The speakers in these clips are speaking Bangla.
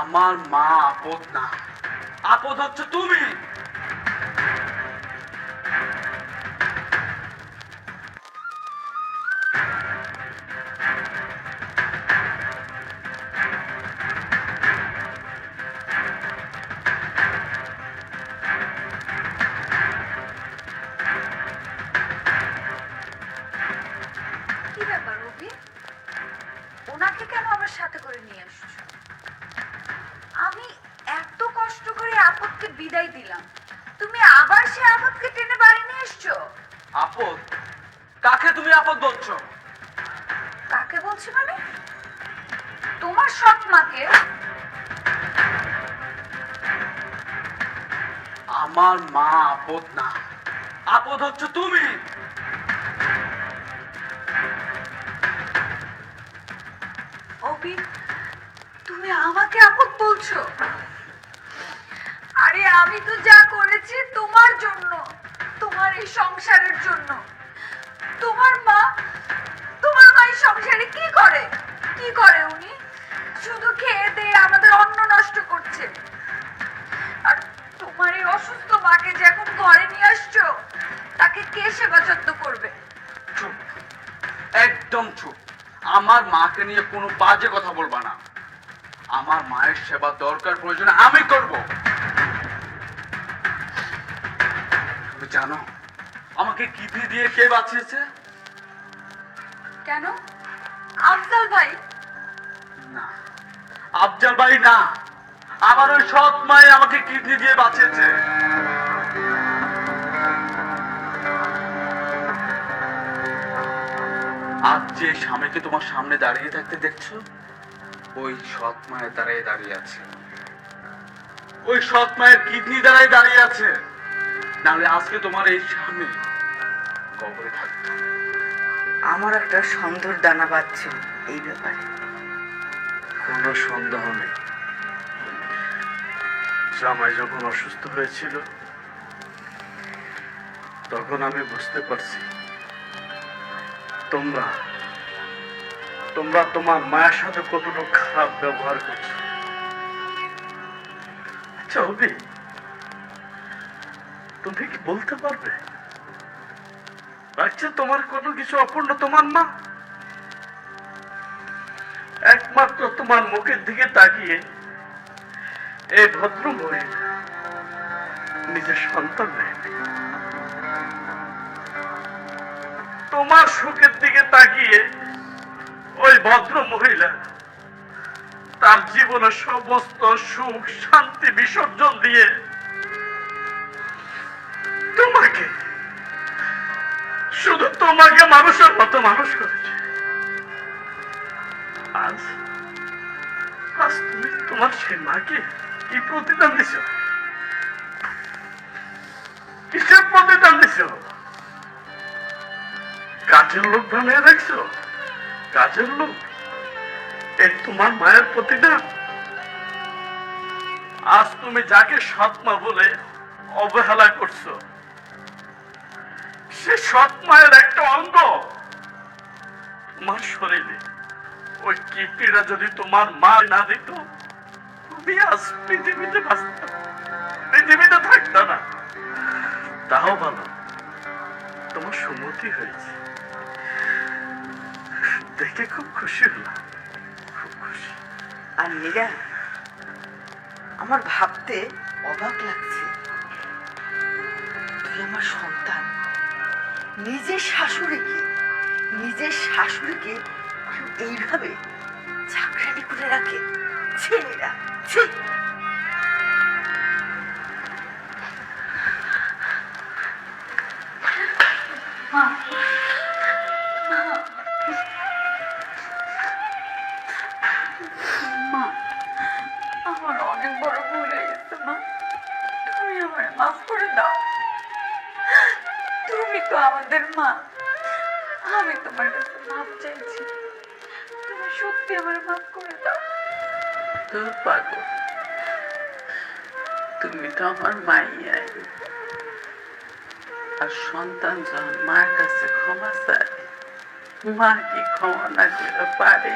আমার মা আপদ না, আপদ হচ্ছে তুমি। কি ব্যাপার অভি, ওনাকে কেন আবার সাথে করে নিয়ে আসছো? আমি এত কষ্ট করে আপদকে বিদায় দিলাম, তুমি আবার সে আপদকে টেনে বাড়ি নিয়ে এসছো। আপদ? কাকে তুমি আপদ বলছো? কাকে বলছি মানে? তোমার সৎ মাকে। আমার মা আপদ না, আপদ হচ্ছে তুমি। অভি, তুমি আমাকে আপদ বলছো? আরে আমি তো যা করেছি তোমার জন্য, তোমার এই সংসারের জন্য। তোমার মা এই সংসারে কি করে? কি করে উনি? শুধু খেয়ে দিয়ে আমাদের অন্ন নষ্ট করছে। আর তোমার এই অসুস্থ মাকে যে এখন ঘরে নিয়ে আসছো, তাকে কে সেবা যত্ন করবে? চুপ, একদম চুপ। আমার মাকে নিয়ে কোনো বাজে কথা বলবা না। আমার মায়ের সেবা দরকার, প্রয়োজনে আমি করব। তুমি জানো আমাকে কিডনি দিয়ে কে বাঁচিয়েছে? কেন? আফজাল ভাই? না, আফজাল ভাই না, আমার ওই সৎ মাই আমাকে কিডনি দিয়ে বাঁচিয়েছে। আজ যে স্বামীকে তোমার সামনে দাঁড়িয়ে থাকতে দেখছো, ওই সৎ মায়ের দ্বারাই দাঁড়িয়ে আছে। ওই সৎ মায়ের কিডনি দ্বারাই দাঁড়িয়ে আছে, নাহলে আজকে তোমার এই স্বামী কবরে থাকতো। আমার একটা সন্দেহ দানা বাঁধছে এই ব্যাপারে। কোনো সন্দেহ নেই, জামাই যখন অসুস্থ হয়েছিল তখন আমি বুঝতে পারছি তোমরা তোমরা তোমার মায়ের সাথে কতটা খারাপ ব্যবহার করছো। আচ্ছা অভি, তুমি কি বলতে পারবে আচ্ছা তোমার কোনো কিছু অপূর্ণ তোমার মা? একমাত্র তোমার মুখের দিকে তাকিয়ে এই ভদ্র মহিলা নিজের সন্তান নেয়নি। তোমার সুখের দিকে তাকিয়ে ওই ভদ্র মহিলা তার জীবনের সমস্ত সুখ শান্তি বিসর্জন দিয়ে তোমাকে, শুধু তোমাকে মানুষের মতো মানুষ করেছে। আজ আজ তুমি তোমার সেই মাকে কি প্রতিদান দিছ? কিসের প্রতিদান দিছ? কাজের লোক বানিয়ে রাখছো? কাজের লোক এই তোমার মায়ের প্রতিদান? আজ তুমি যাকে সৎমা বলে অবহেলা করছো, সে সৎ মায়ের একটা অঙ্গ তোমার শরীরে। ওই কিডনিটা যদি তোমার মা না দিত, তুমি আজ পৃথিবীতে বাঁচতাম, পৃথিবীতে থাকতো না। তাও ভালো তোমার সুমতি হয়েছে, দেখে খুব খুশি হলাম, খুব খুশি। আর নীরা, আমার ভাবতে অবাক লাগছে, তুই আমার সন্তান, নিজের শাশুড়িকে কেউ এইভাবে চাকরানি করে রাখে? ছেলেরা ছি! মা, আমার অনেক বড় ভুল হয়ে গেছে মা, তুমি আমার মাফ করে দাও। তুমি তো আমাদের মা, আমি তোমার কাছে মাফ চাইছি, তুমি সত্যি আমার মাফ করে দাও। তোর পাগল, তুমি তো আমার মাইয়াই। আর সন্তান যখন মার কাছে ক্ষমা চায়, মা কি ক্ষমা না করে পারে?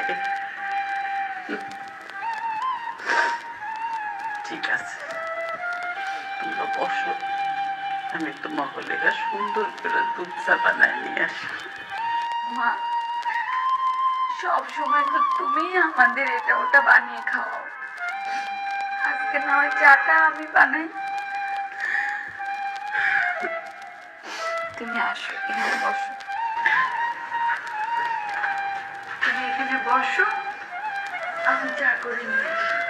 ঠিক আছে, তোমরা বসো, আমি তোমাকে লেখা সুন্দর করে দুধ চা বানায় নিয়ে আসি। মা, সব সময় তো তুমি আমাদের এটা ওটা বানিয়ে খাওয়াও। আজকে না হয় চাটা আমি বানাই। তুমি আসো, এখানে বসো। তুমি এখানে বসো, আমি চা করে নিয়ে আসি।